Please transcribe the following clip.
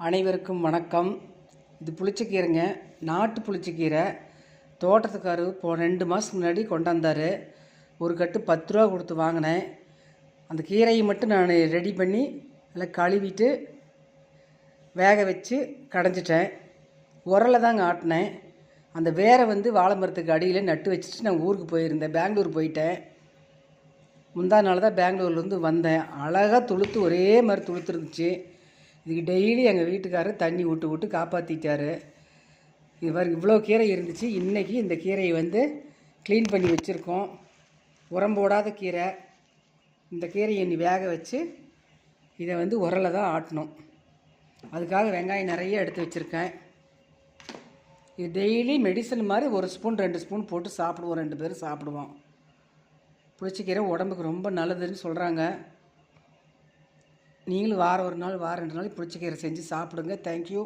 அனைவருக்கும் வணக்கம். இது புளிச்சக்கீரைங்க, நாட்டு புளிச்சக்கீரை. தோட்டத்துக்காரர் 2 மாதத்துக்கு முன்னாடி கொண்டாந்தார். ஒரு கட்டு 10 ரூபா கொடுத்து வாங்கினேன். அந்த கீரையை மட்டும் நான் ரெடி பண்ணி நல்லா கழுவிட்டு வேக வச்சு கடைஞ்சிட்டேன். உரலில் தாங்க ஆட்டினேன். அந்த வேரை வாழை மரத்துக்கு அடியில் நட்டு வச்சுட்டு நான் ஊருக்கு போயிருந்தேன். பெங்களூர் போயிட்டேன். முந்தா நாள் தான் பெங்களூர்லேருந்து வந்தேன். அழகாக துளுத்து ஒரே மாதிரி துளுத்துருந்துச்சு. இதுக்கு டெய்லி எங்கள் வீட்டுக்காரர் தண்ணி விட்டு காப்பாற்றிட்டார். இது மாதிரி இவ்வளோ கீரை இருந்துச்சு. இன்றைக்கி இந்த கீரையை க்ளீன் பண்ணி வச்சுருக்கோம். உரம் போடாத கீரை. இந்த கீரையை இன்னி வேக வச்சு இதை உரலில் தான் ஆட்டணும். அதுக்காக வெங்காயம் நிறைய எடுத்து வச்சுருக்கேன். இது டெய்லி மெடிசன் மாதிரி 1 ஸ்பூன் 2 ஸ்பூன் போட்டு சாப்பிடுவோம். 2 பேரும் சாப்பிடுவோம். புளிச்சக்கீரை உடம்புக்கு ரொம்ப நல்லதுன்னு சொல்கிறாங்க. நீங்களும் வாரம் 1 நாள் வாரம் 2 நாள் புளிச்சக்கீரை செஞ்சு சாப்பிடுங்க. தேங்க்யூ.